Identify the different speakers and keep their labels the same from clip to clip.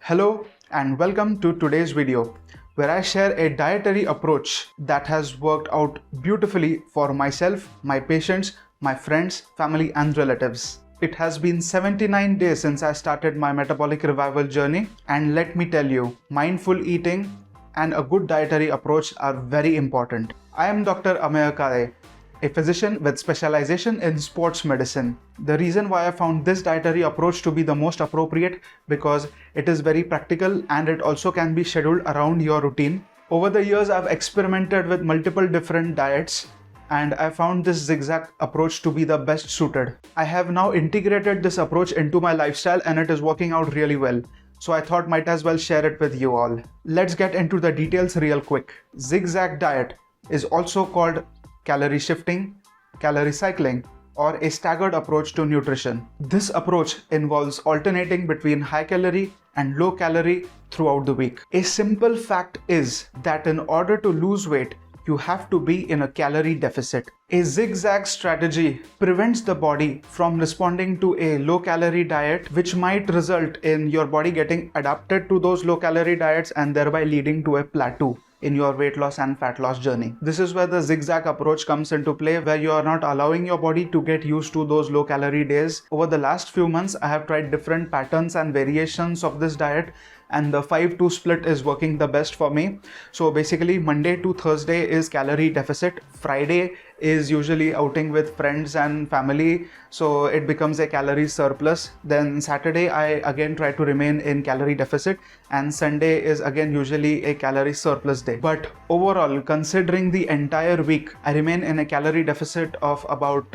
Speaker 1: Hello and welcome to today's video where I share a dietary approach that has worked out beautifully for myself, my patients, my friends, family and relatives. It has been 79 days since I started my metabolic revival journey, and let me tell you, mindful eating and a good dietary approach are very important. I am Dr. Ameya Kare, a physician with specialization in sports medicine. The reason why I found this dietary approach to be the most appropriate because it is very practical and it also can be scheduled around your routine. Over the years, I've experimented with multiple different diets and I found this ZigZag approach to be the best suited. I have now integrated this approach into my lifestyle and it is working out really well. So I thought might as well share it with you all. Let's get into the details real quick. ZigZag diet is also called Calorie Shifting, Calorie Cycling, or a staggered approach to nutrition. This approach involves alternating between high calorie and low calorie throughout the week. A simple fact is that in order to lose weight, you have to be in a calorie deficit. A zigzag strategy prevents the body from responding to a low calorie diet, which might result in your body getting adapted to those low calorie diets and thereby leading to a plateau in your weight loss and fat loss journey. This is where the zigzag approach comes into play, where you are not allowing your body to get used to those low calorie days. Over the last few months, I have tried different patterns and variations of this diet, and the 5-2 split is working the best for me. So basically Monday to Thursday is calorie deficit, Friday is usually outing with friends and family, so it becomes a calorie surplus. Then Saturday I again try to remain in calorie deficit, and Sunday is again usually a calorie surplus day. But overall, considering the entire week, I remain in a calorie deficit of about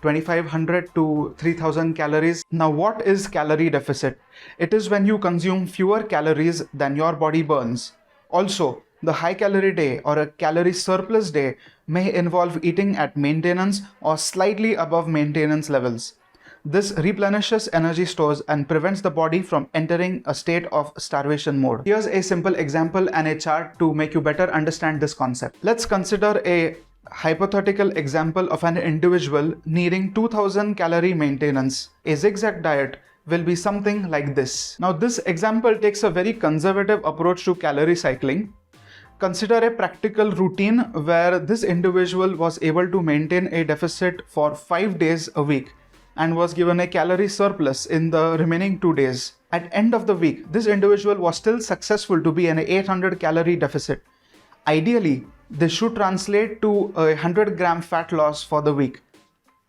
Speaker 1: 2500 to 3000 calories. Now, what is calorie deficit? It is when you consume fewer calories than your body burns. Also, the high calorie day or a calorie surplus day may involve eating at maintenance or slightly above maintenance levels. This replenishes energy stores and prevents the body from entering a state of starvation mode. Here's a simple example and a chart to make you better understand this concept. Let's consider a hypothetical example of an individual needing 2000 calorie maintenance. A zigzag diet will be something like this. Now, this example takes a very conservative approach to calorie cycling. Consider a practical routine where this individual was able to maintain a deficit for 5 days a week and was given a calorie surplus in the remaining 2 days. At end of the week, this individual was still successful to be in an 800 calorie deficit. Ideally, this should translate to a 100 gram fat loss for the week.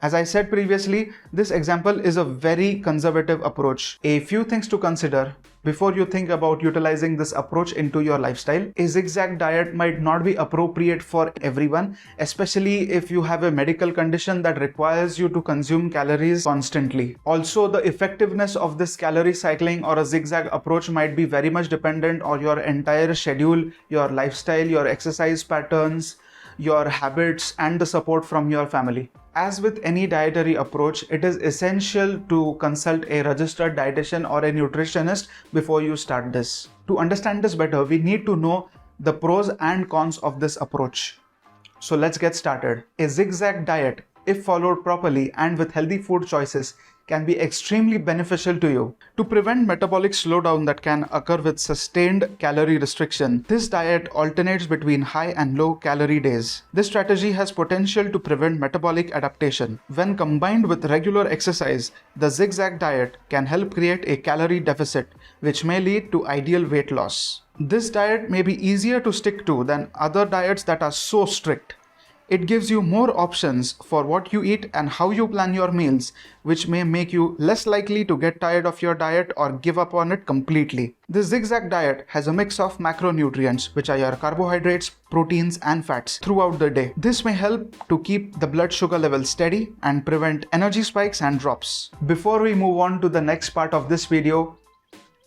Speaker 1: As I said previously, this example is a very conservative approach. A few things to consider before you think about utilizing this approach into your lifestyle. A zigzag diet might not be appropriate for everyone, especially if you have a medical condition that requires you to consume calories constantly. Also, the effectiveness of this calorie cycling or a zigzag approach might be very much dependent on your entire schedule, your lifestyle, your exercise patterns, your habits, and the support from your family. As with any dietary approach, it is essential to consult a registered dietitian or a nutritionist before you start this. To understand this better, we need to know the pros and cons of this approach. So let's get started. A zigzag diet, if followed properly and with healthy food choices, can be extremely beneficial to you. To prevent metabolic slowdown that can occur with sustained calorie restriction, this diet alternates between high and low calorie days. This strategy has potential to prevent metabolic adaptation. When combined with regular exercise, the zigzag diet can help create a calorie deficit, which may lead to ideal weight loss. This diet may be easier to stick to than other diets that are so strict. It gives you more options for what you eat and how you plan your meals, which may make you less likely to get tired of your diet or give up on it completely. The zigzag diet has a mix of macronutrients, which are your carbohydrates, proteins, and fats throughout the day. This may help to keep the blood sugar level steady and prevent energy spikes and drops. Before we move on to the next part of this video,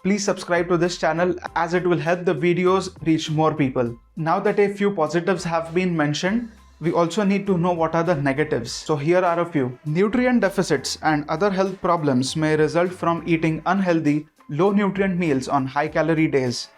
Speaker 1: please subscribe to this channel as it will help the videos reach more people. Now that a few positives have been mentioned, we also need to know what are the negatives. So here are a few. Nutrient deficits and other health problems may result from eating unhealthy, low nutrient meals on high calorie days.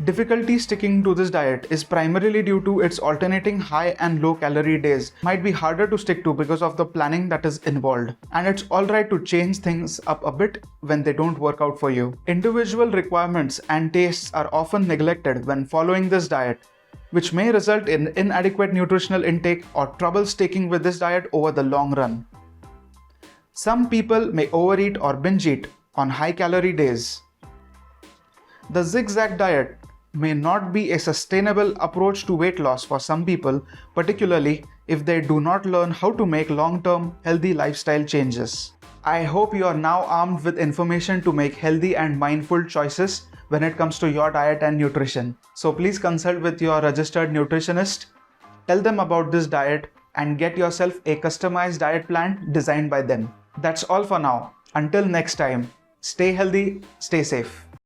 Speaker 1: Difficulty sticking to this diet is primarily due to its alternating high and low calorie days. Might be harder to stick to because of the planning that is involved. And it's alright to change things up a bit when they don't work out for you. Individual requirements and tastes are often neglected when following this diet, which may result in inadequate nutritional intake or trouble sticking with this diet over the long run. Some people may overeat or binge eat on high calorie days. The ZigZag diet may not be a sustainable approach to weight loss for some people, particularly if they do not learn how to make long-term healthy lifestyle changes. I hope you are now armed with information to make healthy and mindful choices when it comes to your diet and nutrition. So please consult with your registered nutritionist, tell them about this diet, and get yourself a customized diet plan designed by them. That's all for now. Until next time, stay healthy, stay safe.